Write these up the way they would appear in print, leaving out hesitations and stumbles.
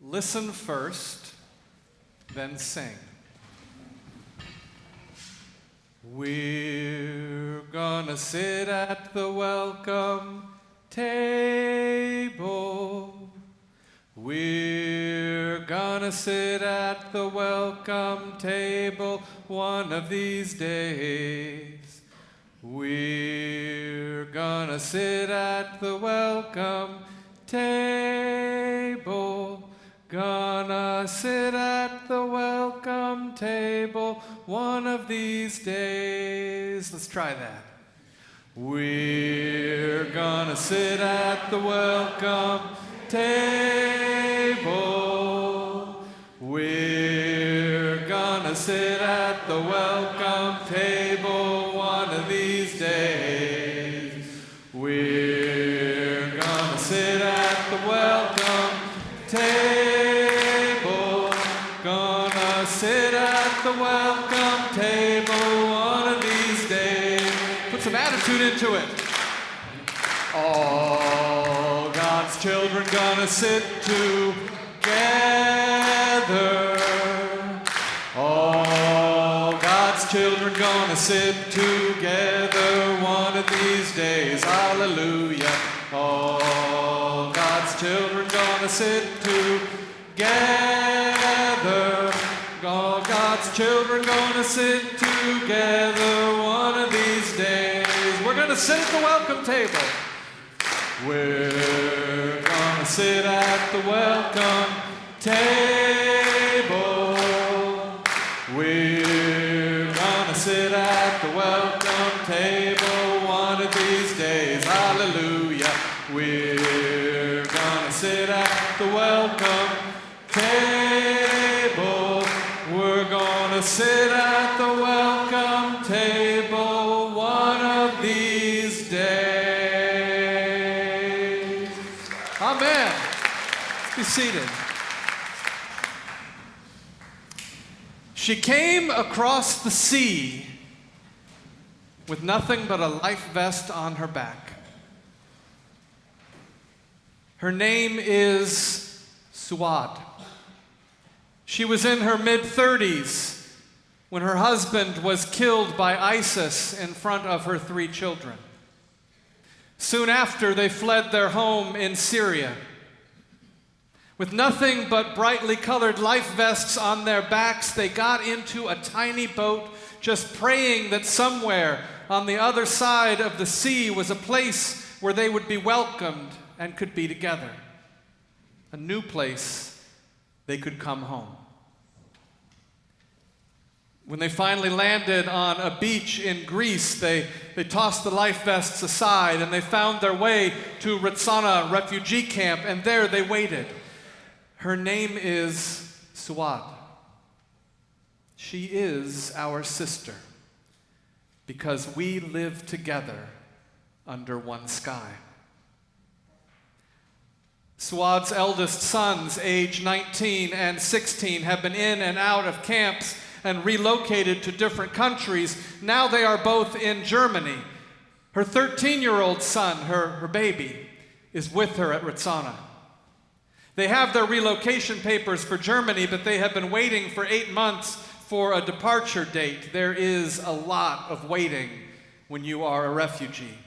Listen first, then sing. We're gonna sit at the welcome table. We're gonna sit at the welcome table one of these days. We're gonna sit at the welcome table. Gonna sit at the welcome table one of these days. Let's try that. We're gonna sit at the welcome table. We're gonna sit at the welcome table one of these days. We're gonna sit at the welcome table. Gonna sit at the welcome table one of these days. Put some attitude into it. All God's children gonna sit together. All God's children gonna sit together one of these days. Hallelujah. All God's children gonna sit together. All God's children gonna sit together one of these days. We're gonna sit at the welcome table. We're gonna sit at the welcome table. We're gonna sit at the welcome table one of these days. Hallelujah. We're gonna sit at the welcome table. We're gonna sit at the welcome table one of these days. Amen. Let's be seated. She came across the sea with nothing but a life vest on her back. Her name is Souad. She was in her mid-30s when her husband was killed by ISIS in front of her 3 children. Soon after, they fled their home in Syria. With nothing but brightly colored life vests on their backs, they got into a tiny boat, just praying that somewhere on the other side of the sea was a place where they would be welcomed and could be together. A new place they could come home. When they finally landed on a beach in Greece, they tossed the life vests aside and they found their way to Ritsana refugee camp, and there they waited. Her name is Souad. She is our sister because we live together under one sky. Souad's eldest sons, age 19 and 16, have been in and out of camps and relocated to different countries. Now they are both in Germany. Her 13-year-old son, her baby, is with her at Ritsana. They have their relocation papers for Germany, but they have been waiting for 8 months for a departure date. There is a lot of waiting when you are a refugee.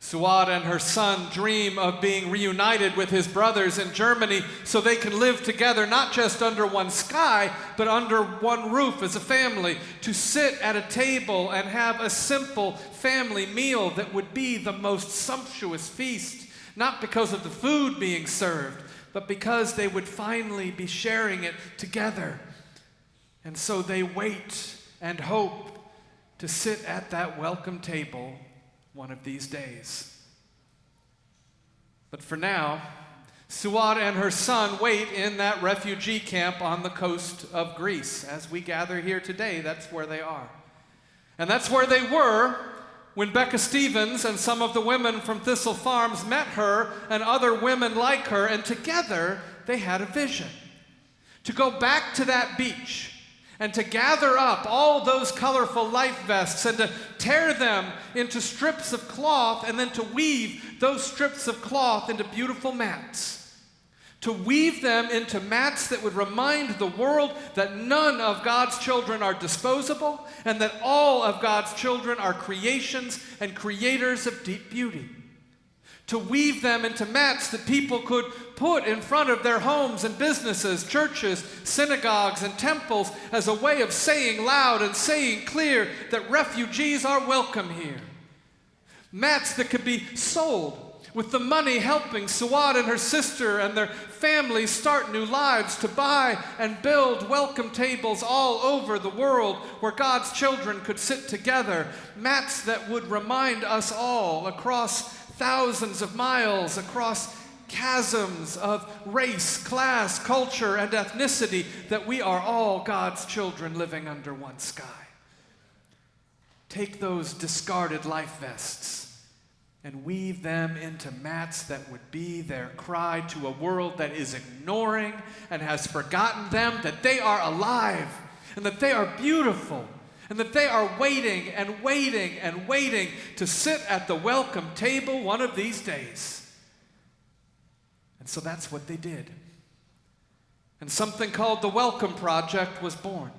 Souad and her son dream of being reunited with his brothers in Germany so they can live together, not just under one sky, but under one roof as a family, to sit at a table and have a simple family meal that would be the most sumptuous feast, not because of the food being served, but because they would finally be sharing it together. And so they wait and hope to sit at that welcome table one of these days. But for now, Souad and her son wait in that refugee camp on the coast of Greece. As we gather here today, that's where they are. And that's where they were when Becca Stevens and some of the women from Thistle Farms met her and other women like her, and together they had a vision to go back to that beach and to gather up all those colorful life vests and to tear them into strips of cloth and then to weave those strips of cloth into beautiful mats. to weave them into mats that would remind the world that none of God's children are disposable and that all of God's children are creations and creators of deep beauty. To weave them into mats that people could put in front of their homes and businesses, churches, synagogues, and temples as a way of saying loud and saying clear that refugees are welcome here. Mats that could be sold, with the money helping Souad and her sister and their families start new lives, to buy and build welcome tables all over the world where God's children could sit together. Mats that would remind us all across thousands of miles, across chasms of race, class, culture, and ethnicity, that we are all God's children living under one sky. Take those discarded life vests and weave them into mats that would be their cry to a world that is ignoring and has forgotten them, that they are alive and that they are beautiful and that they are waiting and waiting and waiting to sit at the welcome table one of these days. And so that's what they did. And something called the Welcome Project was born.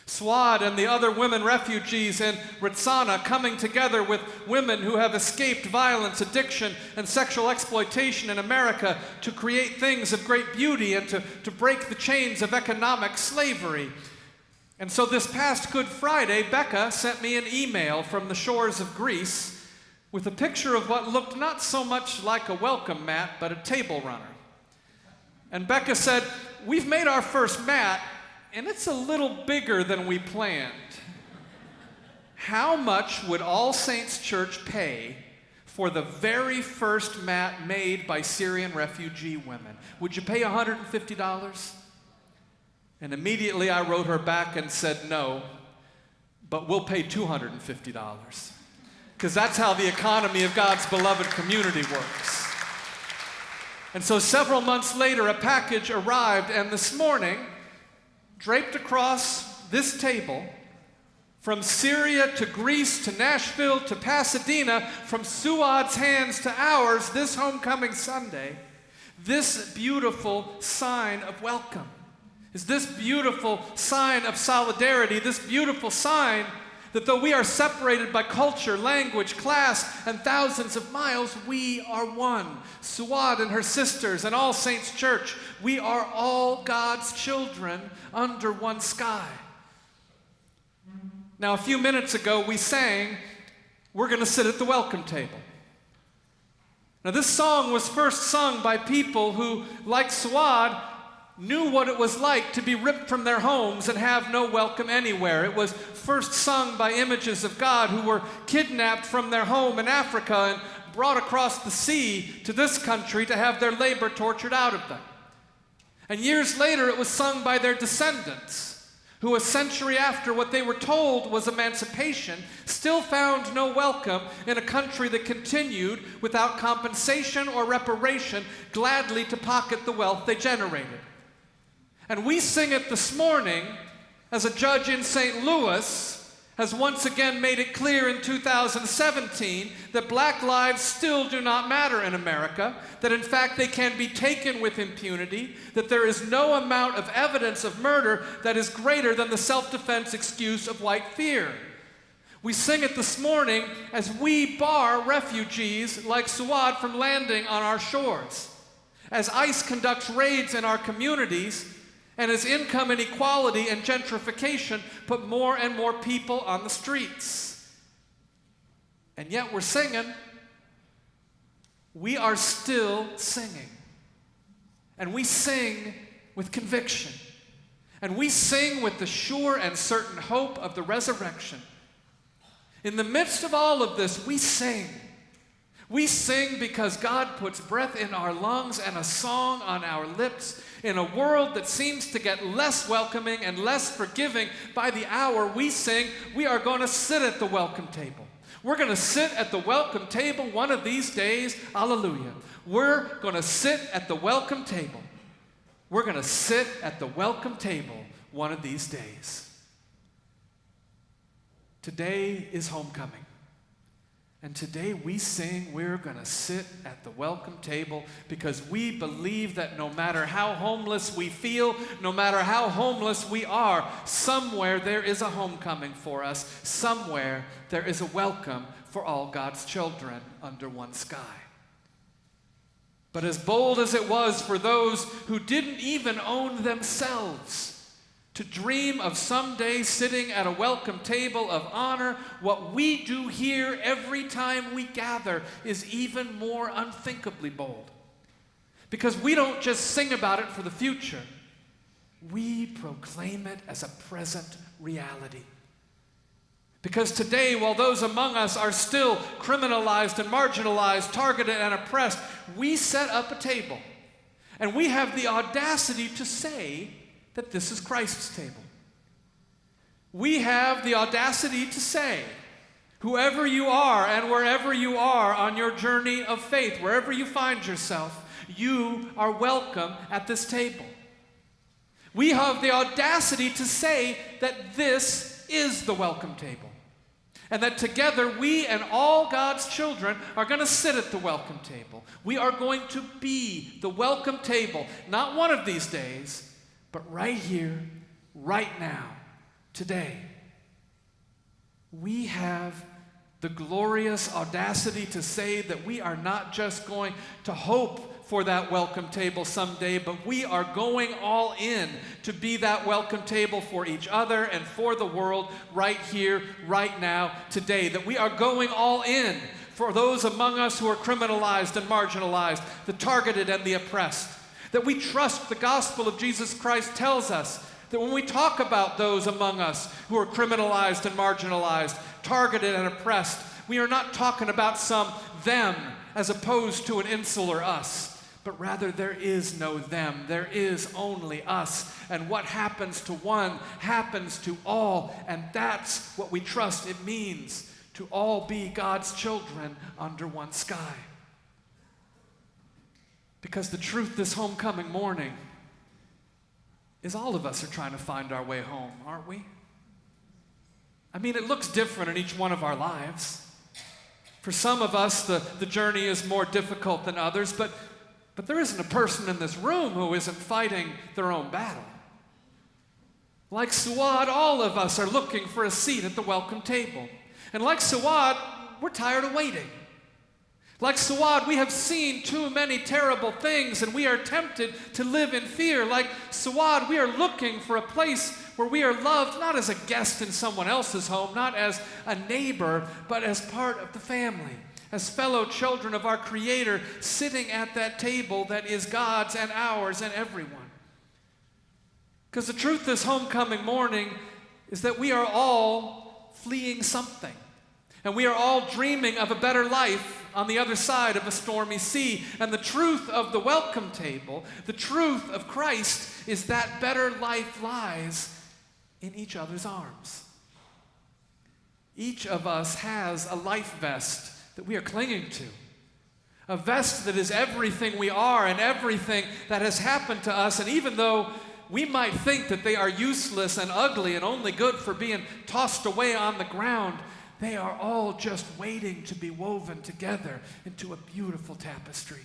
Souad and the other women refugees in Ritsana coming together with women who have escaped violence, addiction, and sexual exploitation in America to create things of great beauty and to break the chains of economic slavery. And so this past Good Friday, Becca sent me an email from the shores of Greece with a picture of what looked not so much like a welcome mat, but a table runner. And Becca said, "We've made our first mat, and it's a little bigger than we planned. How much would All Saints Church pay for the very first mat made by Syrian refugee women? Would you pay $150? And immediately I wrote her back and said, "No, but we'll pay $250. Because that's how the economy of God's beloved community works. And so several months later, a package arrived, and this morning, draped across this table, from Syria to Greece to Nashville to Pasadena, from Souad's hands to ours this homecoming Sunday, this beautiful sign of welcome is this beautiful sign of solidarity, this beautiful sign that though we are separated by culture, language, class, and thousands of miles, we are one. Souad and her sisters and All Saints Church, we are all God's children under one sky. Now, a few minutes ago, we sang, "We're going to sit at the welcome table." Now, this song was first sung by people who, like Souad, knew what it was like to be ripped from their homes and have no welcome anywhere. It was first sung by images of God who were kidnapped from their home in Africa and brought across the sea to this country to have their labor tortured out of them. And years later, it was sung by their descendants, who a century after what they were told was emancipation, still found no welcome in a country that continued, without compensation or reparation, gladly to pocket the wealth they generated. And we sing it this morning as a judge in St. Louis has once again made it clear in 2017 that black lives still do not matter in America, that in fact they can be taken with impunity, that there is no amount of evidence of murder that is greater than the self-defense excuse of white fear. We sing it this morning as we bar refugees like Souad from landing on our shores, as ICE conducts raids in our communities, and as income inequality and gentrification put more and more people on the streets. And yet we're singing. We are still singing. And we sing with conviction. And we sing with the sure and certain hope of the resurrection. In the midst of all of this, we sing. We sing because God puts breath in our lungs and a song on our lips. In a world that seems to get less welcoming and less forgiving by the hour, we sing, we are going to sit at the welcome table. We're going to sit at the welcome table one of these days. Hallelujah. We're going to sit at the welcome table. We're going to sit at the welcome table one of these days. Today is homecoming. And today we sing, we're going to sit at the welcome table because we believe that no matter how homeless we feel, no matter how homeless we are, somewhere there is a homecoming for us. Somewhere there is a welcome for all God's children under one sky. But as bold as it was for those who didn't even own themselves to dream of someday sitting at a welcome table of honor, what we do here every time we gather is even more unthinkably bold. Because we don't just sing about it for the future, we proclaim it as a present reality. Because today, while those among us are still criminalized and marginalized, targeted and oppressed, we set up a table. And we have the audacity to say that this is Christ's table. We have the audacity to say, whoever you are and wherever you are on your journey of faith, wherever you find yourself, you are welcome at this table. We have the audacity to say that this is the welcome table. And that together we and all God's children are going to sit at the welcome table. We are going to be the welcome table, not one of these days, but right here, right now, today. We have the glorious audacity to say that we are not just going to hope for that welcome table someday, but we are going all in to be that welcome table for each other and for the world right here, right now, today. That we are going all in for those among us who are criminalized and marginalized, the targeted and the oppressed. That we trust the gospel of Jesus Christ tells us that when we talk about those among us who are criminalized and marginalized, targeted and oppressed, we are not talking about some them as opposed to an insular us, but rather there is no them, there is only us. And what happens to one happens to all, and that's what we trust it means to all be God's children under one sky. Because the truth this homecoming morning is all of us are trying to find our way home, aren't we? I mean, it looks different in each one of our lives. For some of us, the journey is more difficult than others, but there isn't a person in this room who isn't fighting their own battle. Like Souad, all of us are looking for a seat at the welcome table. And like Souad, we're tired of waiting. Like Souad, we have seen too many terrible things and we are tempted to live in fear. Like Souad, we are looking for a place where we are loved not as a guest in someone else's home, not as a neighbor, but as part of the family, as fellow children of our Creator sitting at that table that is God's and ours and everyone. Because the truth this homecoming morning is that we are all fleeing something. And we are all dreaming of a better life on the other side of a stormy sea. And the truth of the welcome table, the truth of Christ, is that better life lies in each other's arms. Each of us has a life vest that we are clinging to. A vest that is everything we are and everything that has happened to us. And even though we might think that they are useless and ugly and only good for being tossed away on the ground, they are all just waiting to be woven together into a beautiful tapestry.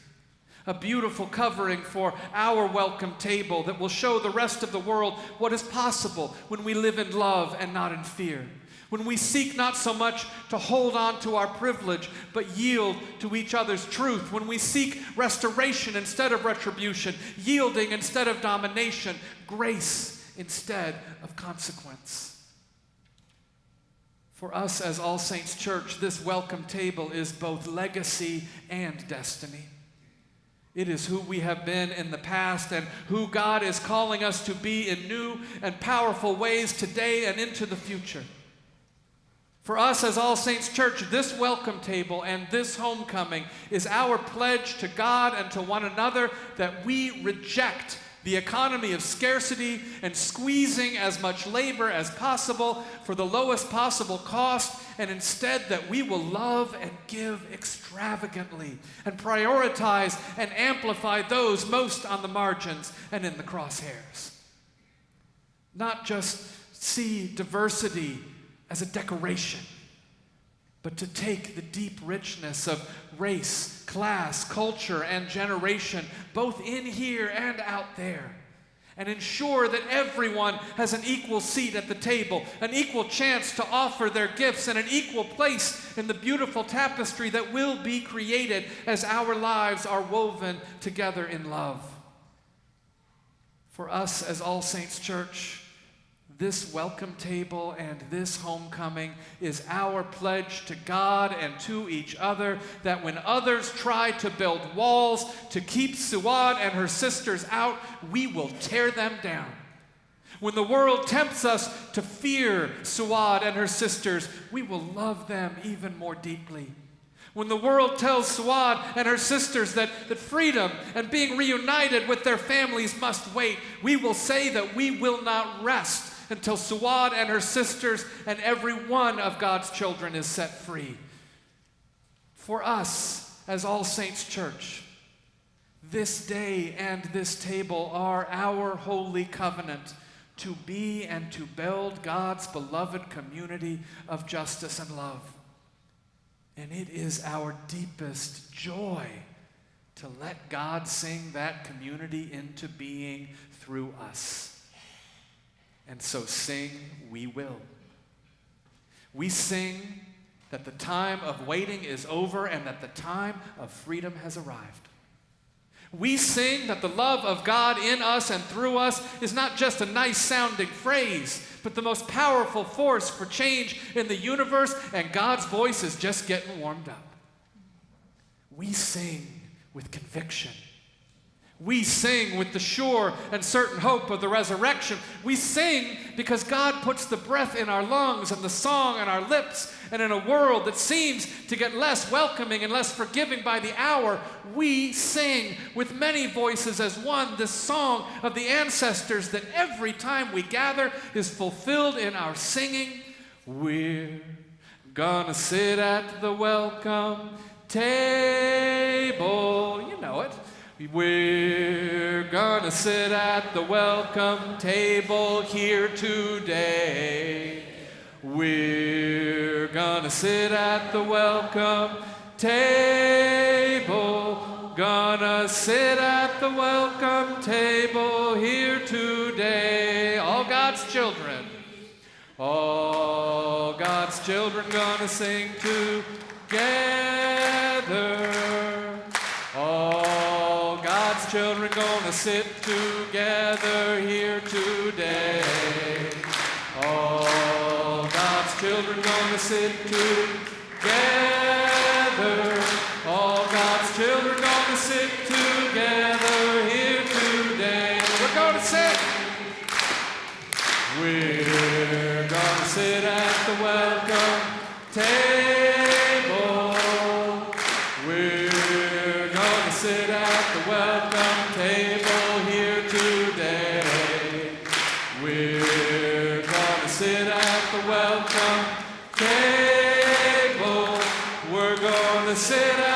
A beautiful covering for our welcome table that will show the rest of the world what is possible when we live in love and not in fear. When we seek not so much to hold on to our privilege, but yield to each other's truth. When we seek restoration instead of retribution, yielding instead of domination, grace instead of consequence. For us as All Saints Church, this welcome table is both legacy and destiny. It is who we have been in the past and who God is calling us to be in new and powerful ways today and into the future. For us as All Saints Church, this welcome table and this homecoming is our pledge to God and to one another that we reject the economy of scarcity and squeezing as much labor as possible for the lowest possible cost, and instead that we will love and give extravagantly and prioritize and amplify those most on the margins and in the crosshairs. Not just see diversity as a decoration, but to take the deep richness of race, class, culture, and generation, both in here and out there, and ensure that everyone has an equal seat at the table, an equal chance to offer their gifts, and an equal place in the beautiful tapestry that will be created as our lives are woven together in love. For us as All Saints Church, this welcome table and this homecoming is our pledge to God and to each other that when others try to build walls to keep Souad and her sisters out, we will tear them down. When the world tempts us to fear Souad and her sisters, we will love them even more deeply. When the world tells Souad and her sisters that freedom and being reunited with their families must wait, we will say that we will not rest until Souad and her sisters and every one of God's children is set free. For us, as All Saints Church, this day and this table are our holy covenant to be and to build God's beloved community of justice and love. And it is our deepest joy to let God sing that community into being through us. And so sing we will. We sing that the time of waiting is over and that the time of freedom has arrived. We sing that the love of God in us and through us is not just a nice sounding phrase, but the most powerful force for change in the universe, and God's voice is just getting warmed up. We sing with conviction. We sing with the sure and certain hope of the resurrection. We sing because God puts the breath in our lungs and the song on our lips. And in a world that seems to get less welcoming and less forgiving by the hour, we sing with many voices as one this song of the ancestors that every time we gather is fulfilled in our singing. We're gonna sit at the welcome table. You know it. We're gonna sit at the welcome table here today. We're gonna sit at the welcome table. Gonna sit at the welcome table here today. All God's children. All God's children gonna sing together. All God's children gonna sit together here today. All God's children gonna sit together. All God's children gonna sit together here today. We're gonna sit. We're gonna sit at the welcome table. We're gonna sit at the welcome table here today. We're gonna sit at the welcome table. We're gonna sit at